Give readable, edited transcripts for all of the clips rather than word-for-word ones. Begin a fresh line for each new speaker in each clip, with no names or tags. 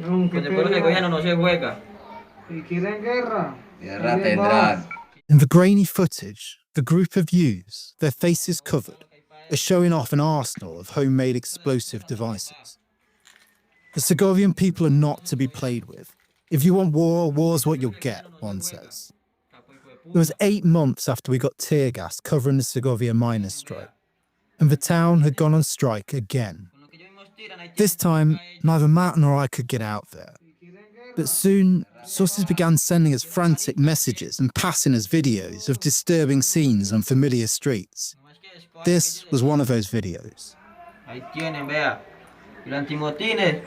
Con el pueblo segoviano no se juega.
Guerra tendrán.
In the grainy footage, the group of youths, their faces covered, are showing off an arsenal of homemade explosive devices. The Segovian people are not to be played with. If you want war, war's what you'll get, one says. It was 8 months after we got tear gas covering the Segovia miners' strike, and the town had gone on strike again. This time, neither Matt nor I could get out there. But soon, sources began sending us frantic messages and passing us videos of disturbing scenes on familiar streets. This was one of those videos.
Ahí tienen, vea. Y los antimotines.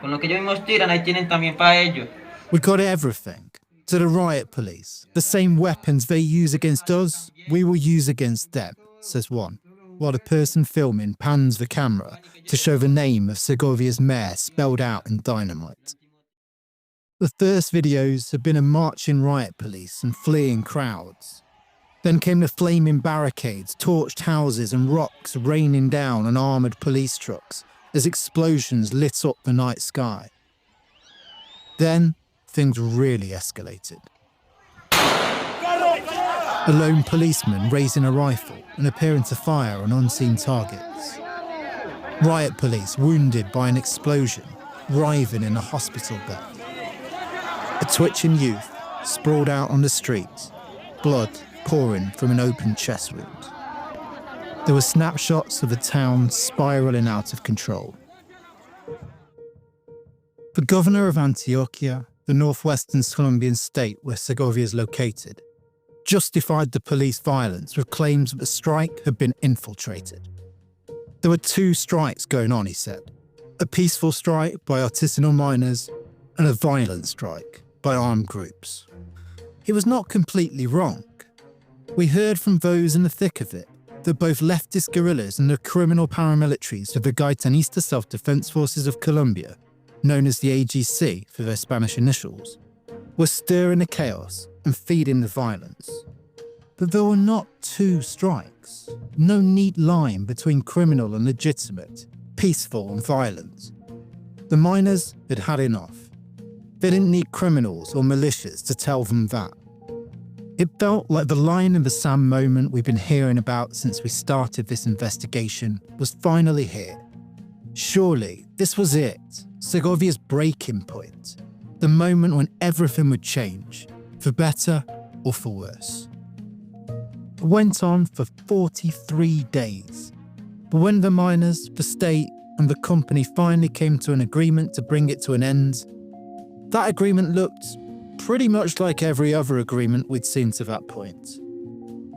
Con lo que ellos mismos tiran, ahí tienen también para ellos.
We got everything. To the riot police. The same weapons they use against us, we will use against them, says one, while the person filming pans the camera to show the name of Segovia's mayor spelled out in dynamite. The first videos had been of marching riot police and fleeing crowds. Then came the flaming barricades, torched houses and rocks raining down on armoured police trucks as explosions lit up the night sky. Then things really escalated. A lone policeman raising a rifle and appearing to fire on unseen targets. Riot police wounded by an explosion, writhing in a hospital bed. A twitching youth sprawled out on the street, blood pouring from an open chest wound. There were snapshots of the town spiralling out of control. The governor of Antioquia, the northwestern Colombian state where Segovia is located, justified the police violence with claims that the strike had been infiltrated. There were 2 strikes going on, he said. A peaceful strike by artisanal miners and a violent strike by armed groups. He was not completely wrong. We heard from those in the thick of it that both leftist guerrillas and the criminal paramilitaries of the Gaitanista Self-Defense Forces of Colombia, known as the AGC for their Spanish initials, were stirring the chaos and feeding the violence. But there were not 2 strikes, no neat line between criminal and legitimate, peaceful and violent. The miners had had enough. They didn't need criminals or militias to tell them that. It felt like the line in the sand moment we've been hearing about since we started this investigation was finally here. Surely this was it, Segovia's breaking point, the moment when everything would change, for better or for worse. It went on for 43 days, but when the miners, the state and the company finally came to an agreement to bring it to an end, that agreement looked pretty much like every other agreement we'd seen to that point.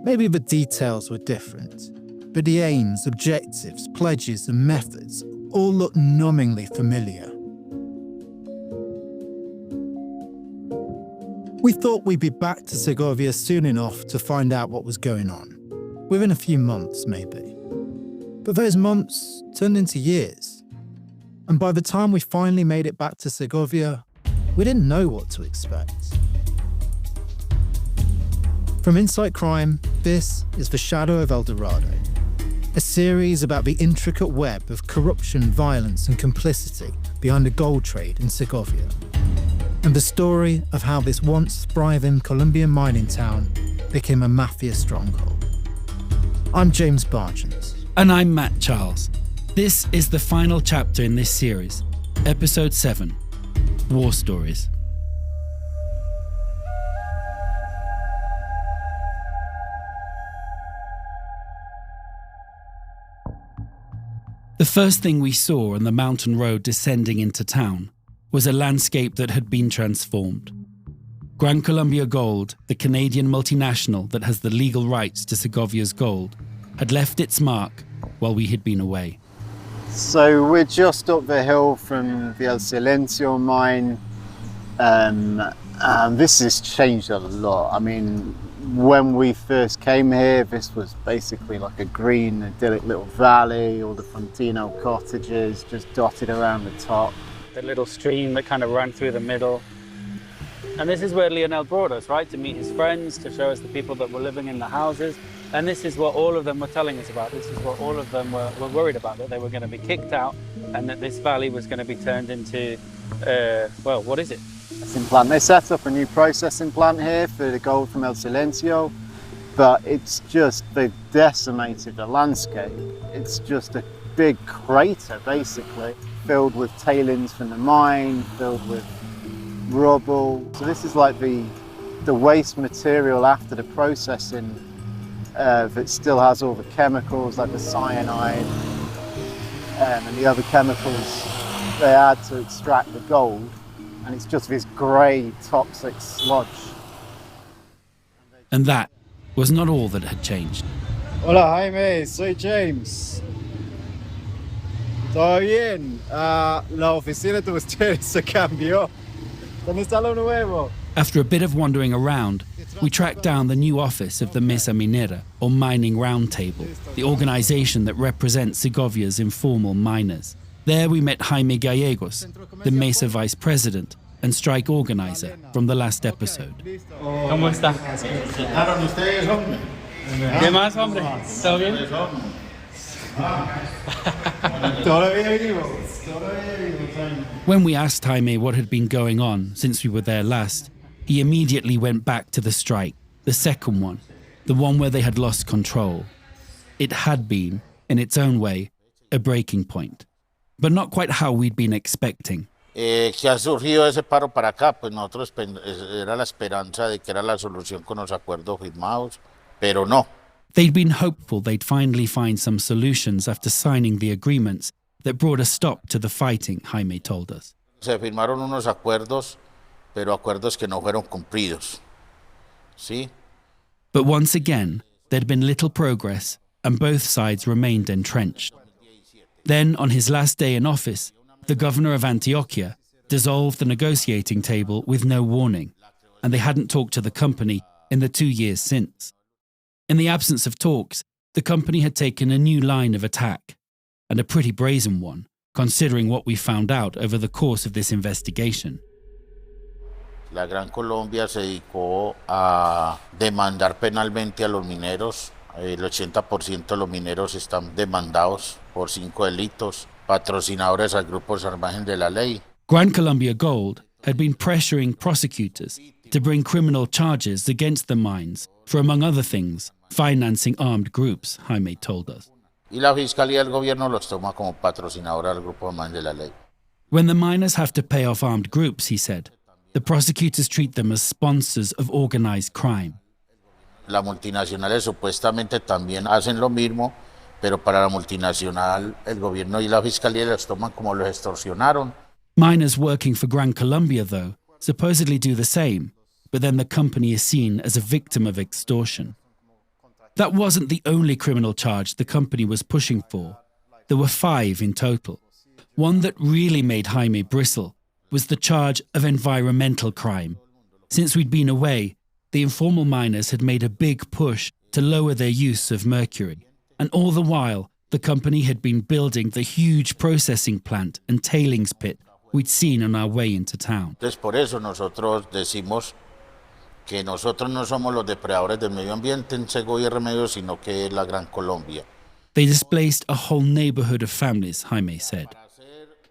Maybe the details were different, but the aims, objectives, pledges and methods all looked numbingly familiar. We thought we'd be back to Segovia soon enough to find out what was going on. Within a few months, maybe. But those months turned into years. And by the time we finally made it back to Segovia, we didn't know what to expect. From Insight Crime, this is The Shadow of El Dorado, a series about the intricate web of corruption, violence and complicity behind the gold trade in Segovia, and the story of how this once thriving Colombian mining town became a mafia stronghold. I'm James Bargent.
And I'm Matt Charles. This is the final chapter in this series, Episode 7, War Stories. The first thing we saw on the mountain road descending into town was a landscape that had been transformed. Gran Colombia Gold, the Canadian multinational that has the legal rights to Segovia's gold, had left its mark while we had been away.
So we're just up the hill from the El Silencio mine. This has changed a lot. I mean, when we first came here, this was basically like a green, idyllic little valley, all the Frontino cottages just dotted around the top.
The little stream that kind of ran through the middle. And this is where Lionel brought us, right? To meet his friends, to show us the people that were living in the houses. And this is what all of them were telling us about. This is what all of them were worried about, that they were going to be kicked out and that this valley was going to be turned into, well, what is it?
Processing plant. They set up a new processing plant here for the gold from El Silencio, but it's just, they've decimated the landscape. It's just a big crater, basically, filled with tailings from the mine, filled with rubble. So this is like the waste material after the processing that still has all the chemicals like the cyanide and the other chemicals they add to extract the gold, and it's just this grey toxic sludge.
And that was not all that had changed.
Hola Jaime, soy James. ¿Todo bien? La oficina de ustedes se cambió. ¿Dónde está lo nuevo?
After a bit of wandering around, we tracked down the new office of the Mesa Minera, or Mining Roundtable, the organization that represents Segovia's informal miners. There we met Jaime Gallegos, the Mesa vice president and strike organizer from the last episode.
¿Cómo está? ¿Qué más, hombre? ¿Todo bien?
When we asked Jaime what had been going on since we were there last, he immediately went back to the strike, the second one, the one where they had lost control. It had been, in its own way, a breaking point, but not quite how we'd been expecting.
Que ha surgido ese paro para acá, pues nosotros era la esperanza de que era la solución con los acuerdos firmados, pero no.
They'd been hopeful they'd finally find some solutions after signing the agreements that brought a stop to the fighting, Jaime told us.
Se firmaron unos acuerdos, pero acuerdos que no fueron cumplidos. ¿Sí?
But once again, there'd been little progress and both sides remained entrenched. Then, on his last day in office, the governor of Antioquia dissolved the negotiating table with no warning, and they hadn't talked to the company in the 2 years since. In the absence of talks, the company had taken a new line of attack, and a pretty brazen one, considering what we found out over the course of this investigation.
La Gran Colombia se dedicó a demandar penalmente a los mineros. El 80% de los mineros están demandados por 5 delitos, patrocinadores al grupo al margen de la ley.
Gran Colombia Gold had been pressuring prosecutors to bring criminal charges against the mines for, among other things, financing armed groups, Jaime told us.
Y la Fiscalía del Gobierno los toma como patrocinadores al grupo al margen de la ley.
When the miners have to pay off armed groups, he said, the prosecutors treat them as sponsors of organized crime.
Las multinacionales supuestamente también hacen lo mismo, pero para la multinacional el gobierno y la fiscalía los toman como los extorsionaron.
Miners working for Gran Colombia, though, supposedly do the same, but then the company is seen as a victim of extortion. That wasn't the only criminal charge the company was pushing for. There were 5 in total. One that really made Jaime bristle was the charge of environmental crime. Since we'd been away, the informal miners had made a big push to lower their use of mercury. And all the while, the company had been building the huge processing plant and tailings pit we'd seen on our way into town.
Entonces por eso nosotros decimos que nosotros no somos los depredadores del medio ambiente en Segovia y Remedios, sino que es la Gran Colombia.
They displaced a whole neighborhood of families, Jaime said.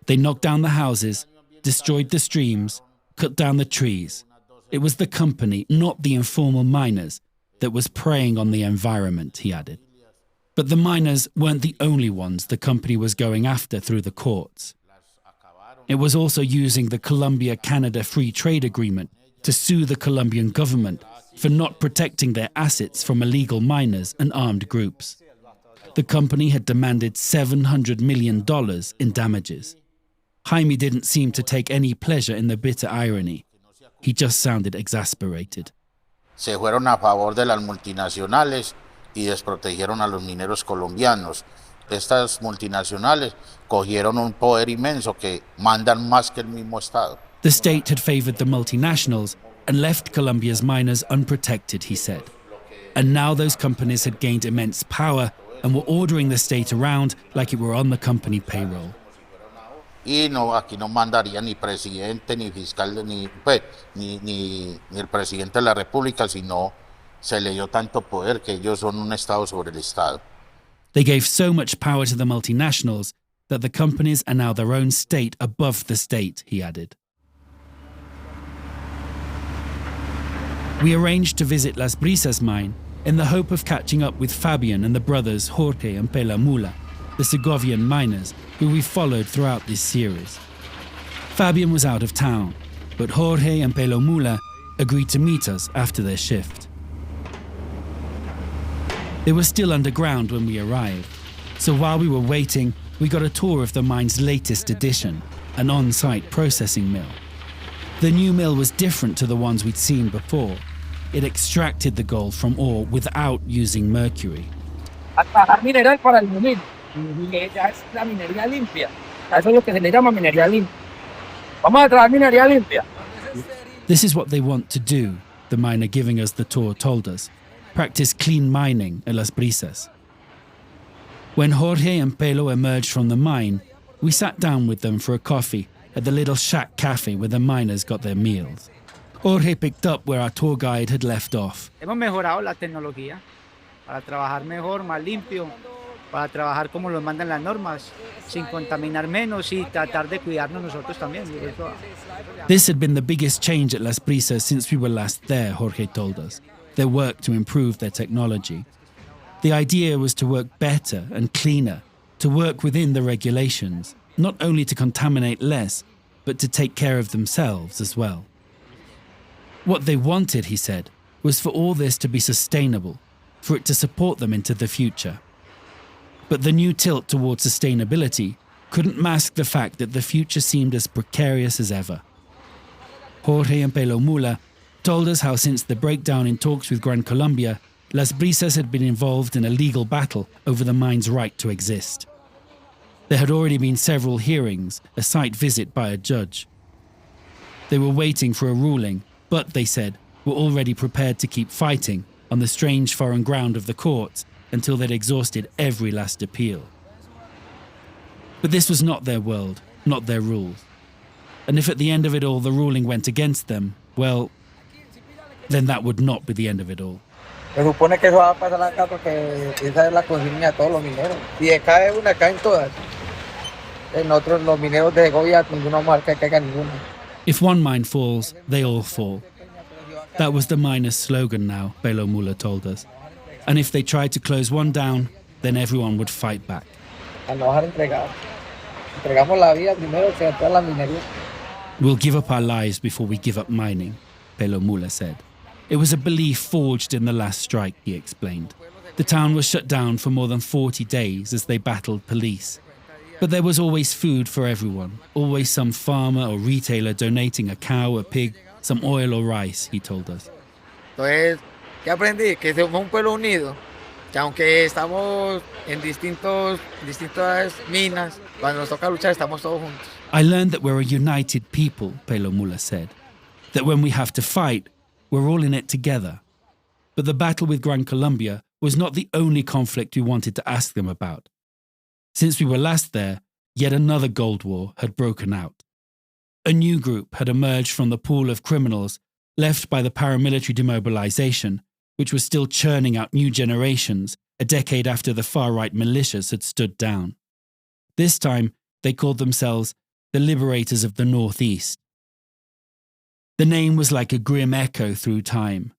They knocked down the houses, destroyed the streams, cut down the trees. It was the company, not the informal miners, that was preying on the environment, he added. But the miners weren't the only ones the company was going after through the courts. It was also using the Colombia-Canada Free Trade Agreement to sue the Colombian government for not protecting their assets from illegal miners and armed groups. The company had demanded $700 million in damages. Jaime didn't seem to take any pleasure in the bitter irony. He just sounded exasperated.
Se fueron a favor de las multinacionales y desprotegieron a los mineros colombianos. Estas multinacionales cogieron un poder inmenso que mandan más que el mismo Estado.
The state had favored the multinationals and left Colombia's miners unprotected, he said. And now those companies had gained immense power and were ordering the state around like it were on the company payroll.
Y no, aquí no mandaría ni presidente, ni fiscal, ni el presidente de la República, sino se le dio tanto poder que ellos son un estado sobre el estado.
They gave so much power to the multinationals that the companies are now their own state above the state, he added. We arranged to visit Las Brisas mine in the hope of catching up with Fabian and the brothers Jorge and Pela Mula, the Segovian miners who we followed throughout this series. Fabian was out of town, but Jorge and Pela Mula agreed to meet us after their shift. They were still underground when we arrived, so while we were waiting, we got a tour of the mine's latest addition, an on-site processing mill. The new mill was different to the ones we'd seen before. It extracted the gold from ore without using mercury.
A trabajar mineral para el momento, que ya es la minería limpia. A eso es lo que se le llama minería limpia. Vamos a trabajar minería limpia.
This is what they want to do, the miner giving us the tour told us. Practice clean mining at Las Brisas. When Jorge and Pelo emerged from the mine, we sat down with them for a coffee at the little shack cafe where the miners got their meals. Jorge picked up where our tour guide had left off.
Hemos mejorado la tecnología para trabajar mejor, más limpio, para trabajar como lo mandan las normas, sin contaminar menos y tratar de cuidarnos nosotros también.
This had been the biggest change at Las Brisas since we were last there, Jorge told us. Their work to improve their technology. The idea was to work better and cleaner, to work within the regulations, not only to contaminate less, but to take care of themselves as well. What they wanted, he said, was for all this to be sustainable, for it to support them into the future. But the new tilt towards sustainability couldn't mask the fact that the future seemed as precarious as ever. Jorge and Pelo Mula told us how since the breakdown in talks with Gran Colombia, Las Brisas had been involved in a legal battle over the mine's right to exist. There had already been several hearings, a site visit by a judge. They were waiting for a ruling, but, they said, were already prepared to keep fighting on the strange foreign ground of the courts until they'd exhausted every last appeal. But this was not their world, not their rules. And if at the end of it all the ruling went against them, well, then that would not be the end of it all.
Se supone que eso va a pasar acá porque esa es la consigna de todos los mineros. Si cae una, caen todas. En otros, los mineros de Segovia, ninguno marca que caiga ninguno.
If one mine falls, they all fall. That was the miners' slogan now, Pelo Mula told us. And if they tried to close one down, then everyone would fight back.
A no dejar entregar. Entregamos la vida primero que toda la minería.
We'll give up our lives before we give up mining, Pelo Mula said. It was a belief forged in the last strike, he explained. The town was shut down for more than 40 days as they battled police. But there was always food for everyone, always some farmer or retailer donating a cow, a pig, some oil or rice, he told us.
Entonces, ¿qué aprendí? Que somos un pueblo unido, que aunque estamos en distintas minas, cuando nos toca luchar estamos todos juntos.
I learned that we're a united people, Pelo Mula said. That when we have to fight, we're all in it together. But the battle with Gran Colombia was not the only conflict we wanted to ask them about. Since we were last there, yet another gold war had broken out. A new group had emerged from the pool of criminals left by the paramilitary demobilization, which was still churning out new generations a decade after the far-right militias had stood down. This time, they called themselves the Liberators of the Northeast. The name was like a grim echo through time.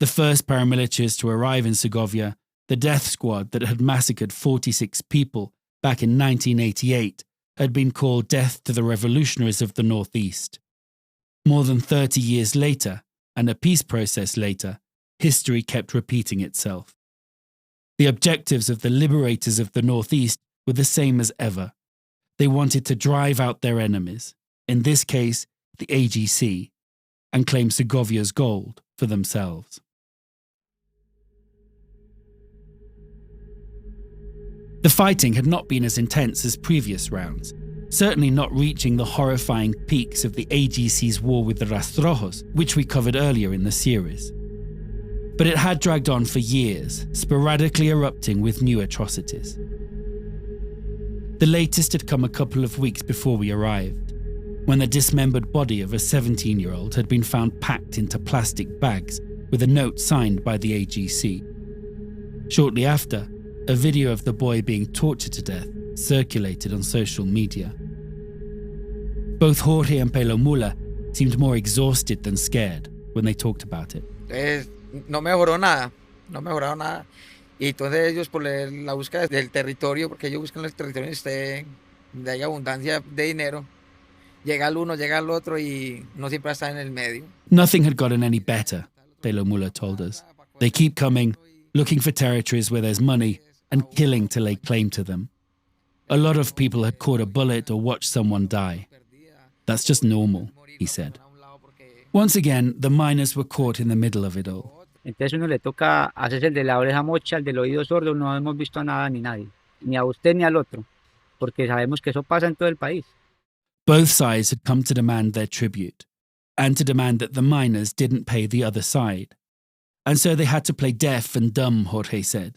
The first paramilitaries to arrive in Segovia, the death squad that had massacred 46 people back in 1988, had been called Death to the Revolutionaries of the Northeast. More than 30 years later, and a peace process later, history kept repeating itself. The objectives of the Liberators of the Northeast were the same as ever. They wanted to drive out their enemies, in this case, the AGC, and claim Segovia's gold for themselves. The fighting had not been as intense as previous rounds, certainly not reaching the horrifying peaks of the AGC's war with the Rastrojos, which we covered earlier in the series. But it had dragged on for years, sporadically erupting with new atrocities. The latest had come a couple of weeks before we arrived, when the dismembered body of a 17-year-old had been found packed into plastic bags with a note signed by the AGC. Shortly after, a video of the boy being tortured to death circulated on social media. Both Jorge and Pelo Mula seemed more exhausted than scared when they talked about it.
No mejoró nada, no mejoraron nada. Y entonces ellos por la búsqueda del territorio, porque ellos buscan el territorio donde hay abundancia de dinero, llega el uno, llega el otro y no siempre está en el medio.
Nothing had gotten any better, Pelo Mula told us. They keep coming, looking for territories where there's money, and killing to lay claim to them. A lot of people had caught a bullet or watched someone die. That's just normal, he said. Once again, the miners were caught in the middle of it all.
Entonces uno le toca hacerse el de la oreja mocha, el del oído sordo, no hemos visto a nada ni nadie, ni a usted ni al otro, porque sabemos que eso pasa en todo el país.
Both sides had come to demand their tribute, and to demand that the miners didn't pay the other side. And so they had to play deaf and dumb, Jorge said.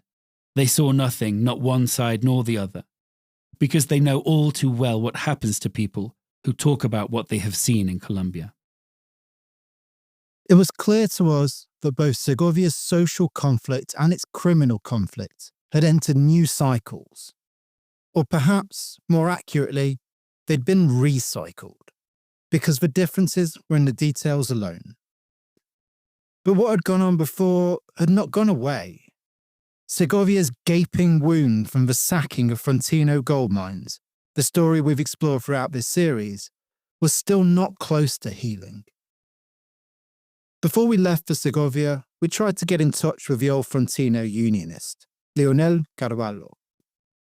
They saw nothing, not one side nor the other, because they know all too well what happens to people who talk about what they have seen in Colombia.
It was clear to us that both Segovia's social conflict and its criminal conflict had entered new cycles. Or perhaps, more accurately, they'd been recycled, because the differences were in the details alone. But what had gone on before had not gone away. Segovia's gaping wound from the sacking of Frontino gold mines, the story we've explored throughout this series, was still not close to healing. Before we left for Segovia, we tried to get in touch with the old Frontino unionist, Leonel Carvalho,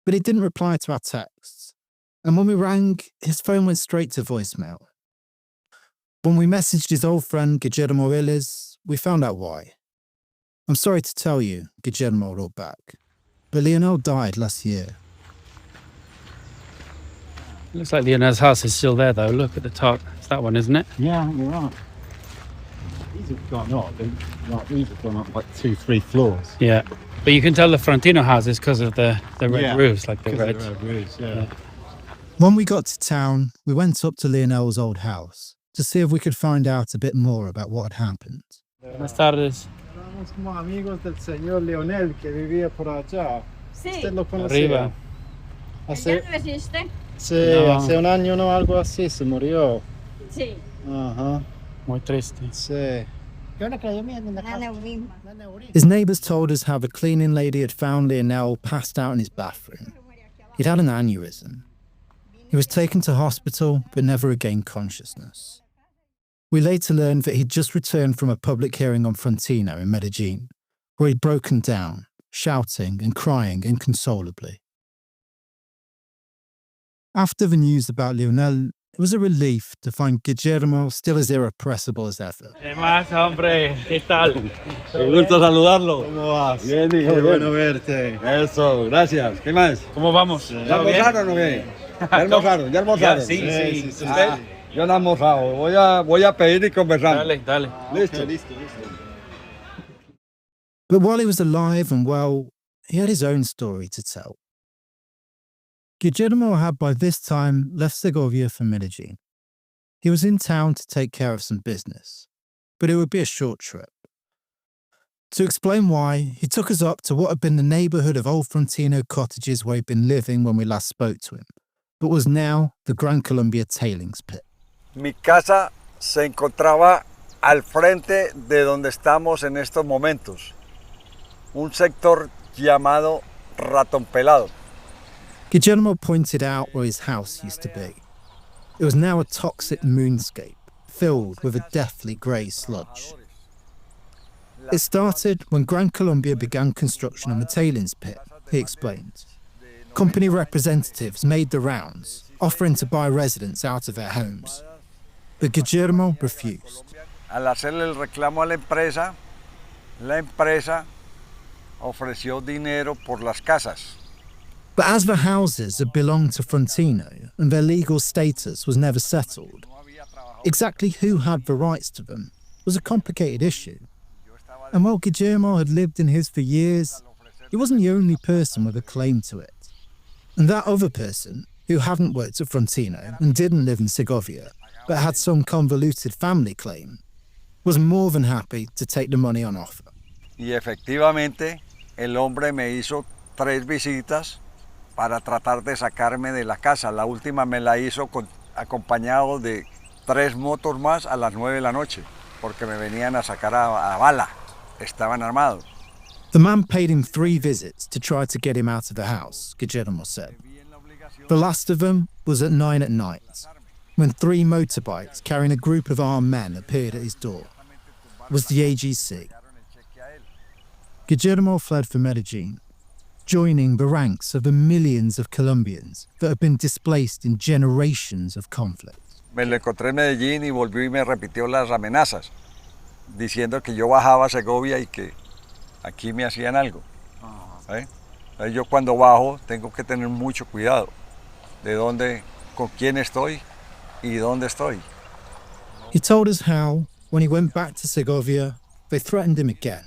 but he didn't reply to our texts, and when we rang, his phone went straight to voicemail. When we messaged his old friend Guillermo Willis, we found out why. I'm sorry to tell you, Guillermo wrote back, but Leonel died last year.
Looks like Leonel's house is still there, though. Look at the top. It's that one, isn't it?
Yeah, you're right. These have gone up. These have gone up like 2-3 floors.
Yeah. But you can tell the Frontino houses because of the red roofs, like the red.
roofs, yeah.
When we got to town, we went up to Leonel's old house to see if we could find out a bit more about what had happened.
Buenas tardes.
Éramos como amigos del señor Leonel que vivía por allá.
Sí.
¿Usted lo conocía?
Arriba.
Hace,
¿Ya no existe?
sí,
No.
hace un año o algo así se murió.
Sí.
Ajá,
Muy triste.
sí.
His neighbours told us how the cleaning lady had found Leonel passed out in his bathroom. He'd had an aneurysm. He was taken to hospital but never regained consciousness. We later learned that he'd just returned from a public hearing on Frontino in Medellin, where he'd broken down, shouting and crying inconsolably. After the news about Leonel, it was a relief to find Guillermo still as irrepressible as ever.
¿Qué más, hombre? ¿Qué tal?
Qué gusto saludarlo.
¿Cómo vas?
Bien, hijo,
Qué
bien.
bueno verte.
Eso, gracias. ¿Qué más?
¿Cómo vamos?
¿Ya almorzaron o qué? ¿Ya almorzaron? ¿Ya almorzaron?
Sí.
¿Usted? Yo no he almorzado. Voy a pedir y conversar.
Dale.
Listo.
But while he was alive and well, he had his own story to tell. Guillermo had by this time left Segovia for Medellin. He was in town to take care of some business, but it would be a short trip. To explain why, he took us up to what had been the neighbourhood of old Frontino cottages where he'd been living when we last spoke to him, but was now the Gran Colombia tailings pit.
Mi casa se encontraba al frente de donde estamos en estos momentos, un sector llamado Ratón Pelado.
Guillermo pointed out where his house used to be. It was now a toxic moonscape, filled with a deathly grey sludge. It started when Gran Colombia began construction on the tailings pit, he explained. Company representatives made the rounds, offering to buy residents out of their homes. But Guillermo refused.
Al hacerle el reclamo a la empresa ofreció dinero por las casas.
But as the houses had belonged to Frontino and their legal status was never settled, exactly who had the rights to them was a complicated issue. And while Guillermo had lived in his for years, he wasn't the only person with a claim to it. And that other person, who hadn't worked at Frontino and didn't live in Segovia, but had some convoluted family claim, was more than happy to take the money on offer.
Y efectivamente, el hombre me hizo 3 visitas para tratar de sacarme de la casa. La última me la hizo acompañado de 3 motos más a las 9 de la noche, porque me venían a sacar a bala. Estaban armados.
The man paid him 3 visits to try to get him out of the house, Guillermo said. The last of them was at 9 at night, when 3 motorbikes carrying a group of armed men appeared at his door. It was the AGC. Guillermo fled for Medellin, joining the ranks of the millions of Colombians that had been displaced in generations of conflict.
Me lo encontré en Medellín y volvió y me repitió las amenazas, diciendo que yo bajaba a Segovia y que aquí me hacían algo. Entonces yo cuando bajo tengo que tener mucho cuidado de dónde, con quién estoy y dónde estoy.
He told us how, when he went back to Segovia, they threatened him again,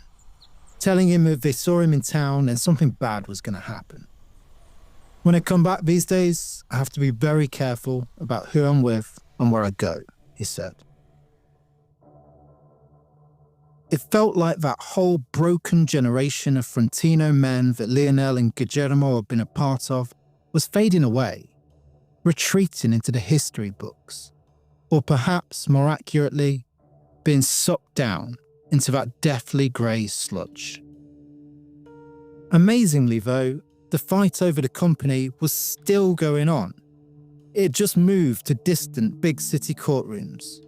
telling him if they saw him in town then something bad was going to happen. When I come back these days, I have to be very careful about who I'm with and where I go, he said. It felt like that whole broken generation of Frontino men that Lionel and Guillermo had been a part of was fading away, retreating into the history books, or perhaps, more accurately, being sucked down into that deathly grey sludge. Amazingly, though, the fight over the company was still going on. It had just moved to distant big city courtrooms.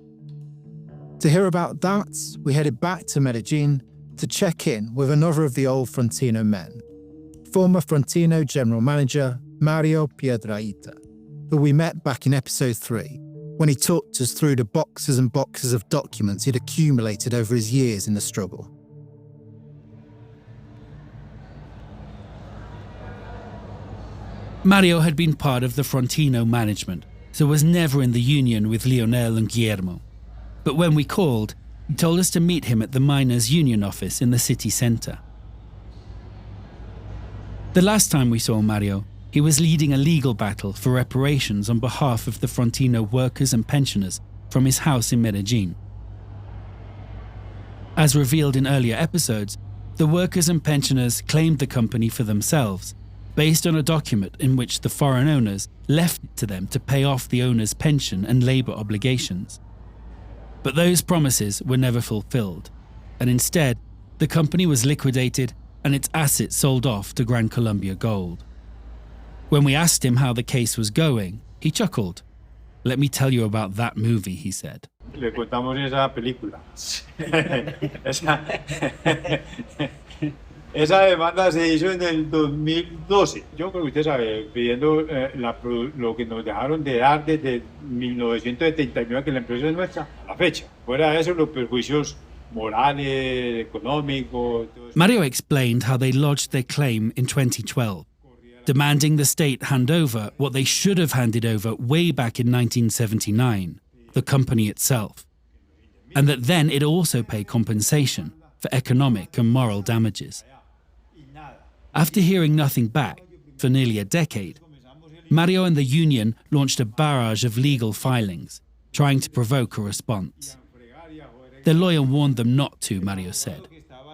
To hear about that, we headed back to Medellin to check in with another of the old Frontino men, former Frontino general manager Mario Piedrahita, who we met back in episode 3, when he talked us through the boxes and boxes of documents he'd accumulated over his years in the struggle.
Mario had been part of the Frontino management, so was never in the union with Lionel and Guillermo. But when we called, he told us to meet him at the miners' union office in the city centre. The last time we saw Mario, he was leading a legal battle for reparations on behalf of the Frontino workers and pensioners from his house in Medellin. As revealed in earlier episodes, the workers and pensioners claimed the company for themselves, based on a document in which the foreign owners left it to them to pay off the owner's pension and labour obligations. But those promises were never fulfilled, and instead, the company was liquidated and its assets sold off to Gran Colombia Gold. When we asked him how the case was going, he chuckled. "Let me tell you about that movie," he said.
Le contamos esa película. Esa demanda se hizo en el 2012. Yo creo que usted sabe, pidiendo lo que nos dejaron de dar desde 1979, que la empresa es nuestra, a la fecha. Fuera de eso, los perjuicios morales, económicos.
Mario explained how they lodged their claim in 2012, demanding the state hand over what they should have handed over way back in 1979, the company itself, and that then it also pay compensation for economic and moral damages. After hearing nothing back for nearly a decade, Mario and the union launched a barrage of legal filings, trying to provoke a response. Their lawyer warned them not to, Mario said,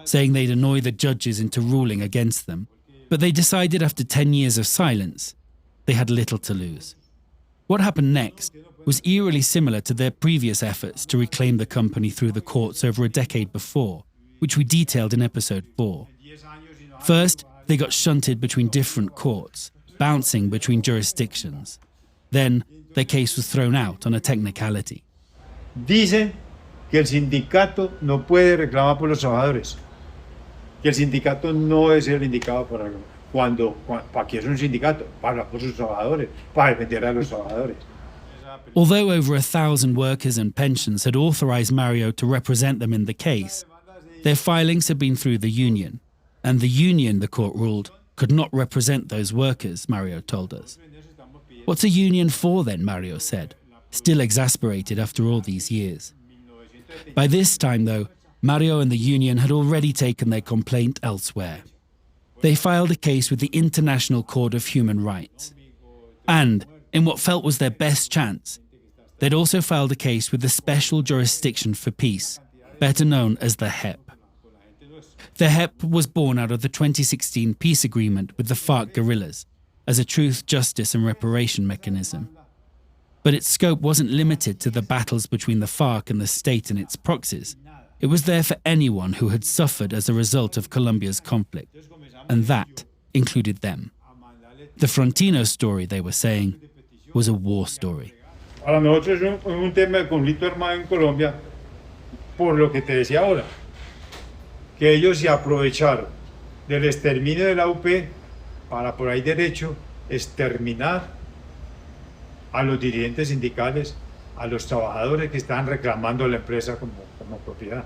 saying they'd annoy the judges into ruling against them, but they decided after 10 years of silence, they had little to lose. What happened next was eerily similar to their previous efforts to reclaim the company through the courts over a decade before, which we detailed in episode 4. First, they got shunted between different courts, bouncing between jurisdictions. Then, their case was thrown out on a technicality.
Dicen que el sindicato no puede reclamar por los trabajadores, que el sindicato no es el indicado para ¿para qué es un sindicato? Para hablar por sus trabajadores, para defender a los trabajadores.
Although over 1,000 workers and pensions had authorized Mario to represent them in the case, their filings had been through the union, and the union, the court ruled, could not represent those workers, Mario told us. What's a union for then, Mario said, still exasperated after all these years. By this time, though, Mario and the union had already taken their complaint elsewhere. They filed a case with the International Court of Human Rights. And, in what felt was their best chance, they'd also filed a case with the Special Jurisdiction for Peace, better known as the HEP. The HEP was born out of the 2016 peace agreement with the FARC guerrillas as a truth, justice and reparation mechanism. But its scope wasn't limited to the battles between the FARC and the state and its proxies. It was there for anyone who had suffered as a result of Colombia's conflict, and that included them. The Frontino story, they were saying, was a war story.
Para nosotros es un tema de conflicto armado en Colombia, por lo que te decía ahora, que ellos se aprovecharon del exterminio de la UP para por ahí derecho exterminar a los dirigentes sindicales, a los trabajadores que estaban reclamando la empresa como propiedad.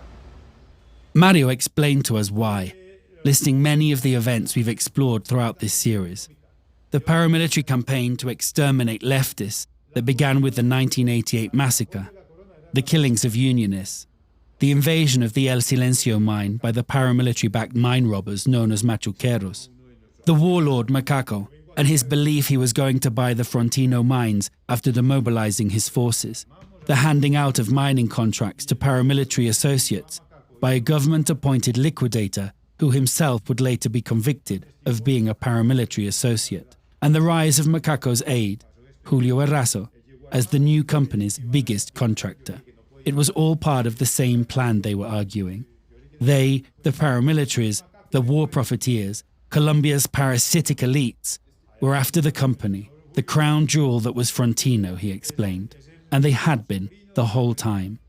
Mario explained to us why, listing many of the events we've explored throughout this series. The paramilitary campaign to exterminate leftists that began with the 1988 massacre, the killings of unionists, the invasion of the El Silencio mine by the paramilitary-backed mine robbers known as machuqueros, the warlord Macaco and his belief he was going to buy the Frontino mines after demobilizing his forces, the handing out of mining contracts to paramilitary associates by a government-appointed liquidator who himself would later be convicted of being a paramilitary associate, and the rise of Macaco's aide, Julio Errazo, as the new company's biggest contractor. It was all part of the same plan, they were arguing. They, the paramilitaries, the war profiteers, Colombia's parasitic elites, were after the company, the crown jewel that was Frontino, he explained, and they had been the whole time.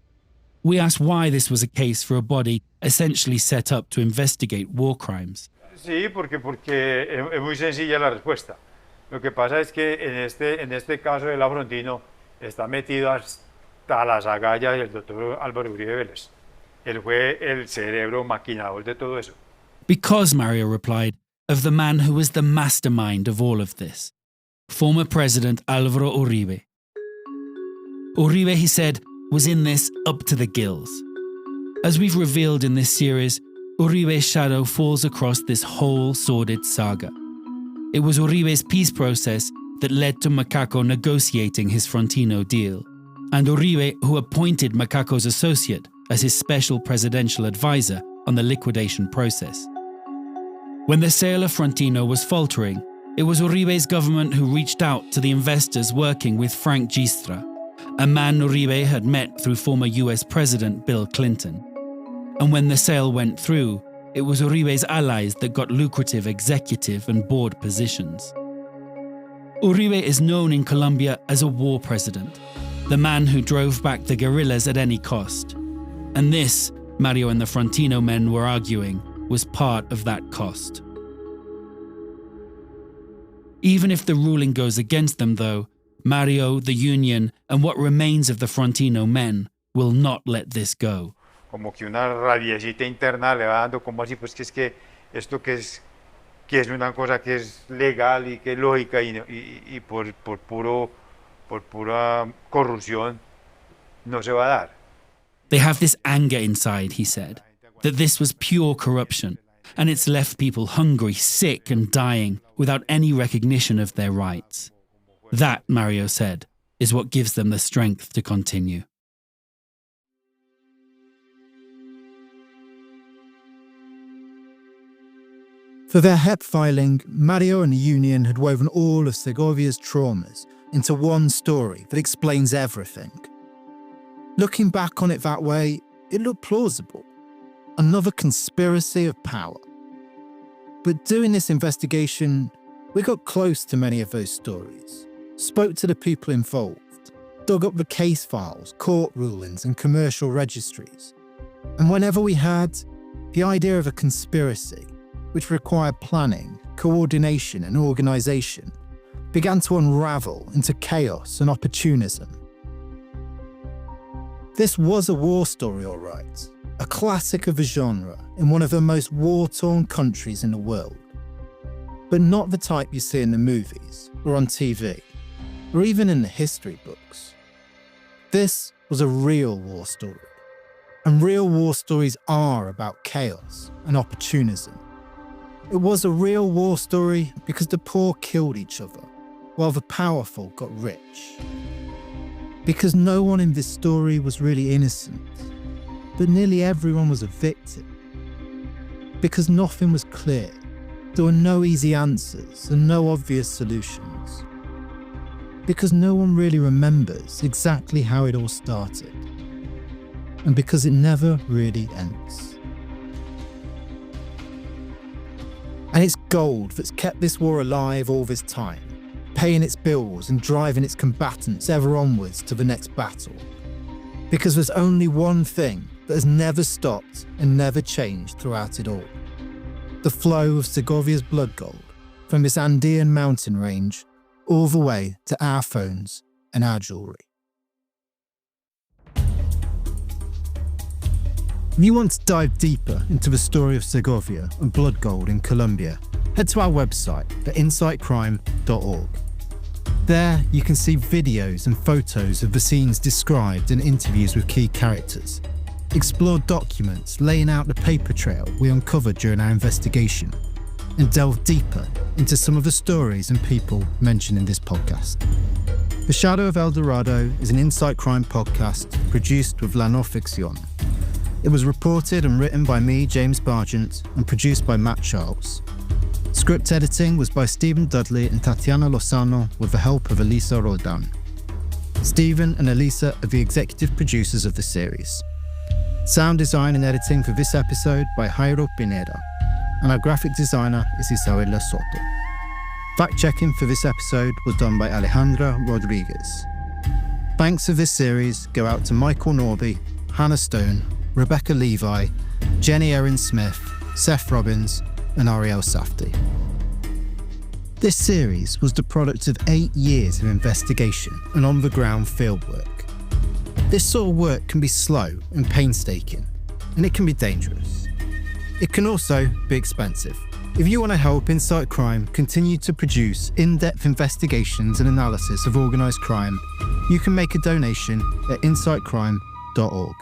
We asked why this was a case for a body essentially set up to investigate war crimes.
Sí, porque es muy sencilla la respuesta. Lo que pasa es que en este caso de la Frontino está metido hasta las agallas del doctor Álvaro Uribe Vélez. Él fue el cerebro maquinador de todo eso.
Because, Mario replied, of the man who was the mastermind of all of this, former President Álvaro Uribe. Uribe, he said, was in this up to the gills. As we've revealed in this series, Uribe's shadow falls across this whole sordid saga. It was Uribe's peace process that led to Macaco negotiating his Frontino deal, and Uribe who appointed Macaco's associate as his special presidential advisor on the liquidation process. When the sale of Frontino was faltering, it was Uribe's government who reached out to the investors working with Frank Gistra, a man Uribe had met through former US President Bill Clinton. And when the sale went through, it was Uribe's allies that got lucrative executive and board positions. Uribe is known in Colombia as a war president, the man who drove back the guerrillas at any cost. And this, Mario and the Frontino men were arguing, was part of that cost. Even if the ruling goes against them, though, Mario, the union, and what remains of the Frontino men will not let this go.
Como que una rabiecita interna le va dando como así, pues que es que esto que es una cosa que es legal y que es lógica y por pura corrupción no se va a dar.
They have this anger inside, he said, that this was pure corruption, and it's left people hungry, sick and dying without any recognition of their rights. That, Mario said, is what gives them the strength to continue.
For their HEP filing, Mario and the union had woven all of Segovia's traumas into one story that explains everything. Looking back on it that way, it looked plausible. Another conspiracy of power. But doing this investigation, we got close to many of those stories, spoke to the people involved, dug up the case files, court rulings, and commercial registries. And whenever we had the idea of a conspiracy, which required planning, coordination, and organisation, began to unravel into chaos and opportunism. This was a war story, all right, a classic of the genre in one of the most war-torn countries in the world. But not the type you see in the movies, or on TV, or even in the history books. This was a real war story. And real war stories are about chaos and opportunism. It was a real war story because the poor killed each other, while the powerful got rich. Because no one in this story was really innocent. but nearly everyone was a victim. Because nothing was clear, there were no easy answers and no obvious solutions. Because no one really remembers exactly how it all started. And because it never really ends. And it's gold that's kept this war alive all this time, paying its bills and driving its combatants ever onwards to the next battle. Because there's only one thing that has never stopped and never changed throughout it all. The flow of Segovia's blood gold from this Andean mountain range all the way to our phones and our jewellery. If you want to dive deeper into the story of Segovia and blood gold in Colombia, head to our website at insightcrime.org. There you can see videos and photos of the scenes described and interviews with key characters. Explore documents laying out the paper trail we uncovered during our investigation, and delve deeper into some of the stories and people mentioned in this podcast. The Shadow of El Dorado is an Insight Crime podcast produced with La No Ficción. It was reported and written by me, James Bargent, and produced by Matt Charles. Script editing was by Stephen Dudley and Tatiana Lozano with the help of Elisa Roldan. Stephen and Elisa are the executive producers of the series. Sound design and editing for this episode by Jairo Pineda, and our graphic designer is Isabella Soto. Fact-checking for this episode was done by Alejandra Rodriguez. Thanks for this series go out to Michael Norby, Hannah Stone, Rebecca Levi, Jenny Erin Smith, Seth Robbins, and Ariel Safdie. This series was the product of 8 years of investigation and on-the-ground fieldwork. This sort of work can be slow and painstaking, and it can be dangerous. It can also be expensive. If you want to help Insight Crime continue to produce in-depth investigations and analysis of organised crime, you can make a donation at insightcrime.org.